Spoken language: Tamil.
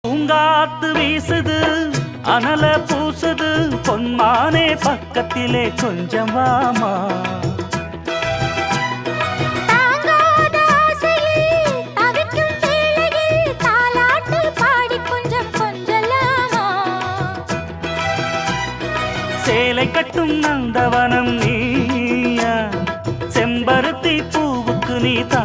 பூங்காத்து வீசுது அனல பூசுது பொன்மானே பக்கத்திலே கொஞ்சம் வாமா. சேலை கட்டும் நந்தவனம் நீயா செம்பருத்தி பூவுக்கு நீ தா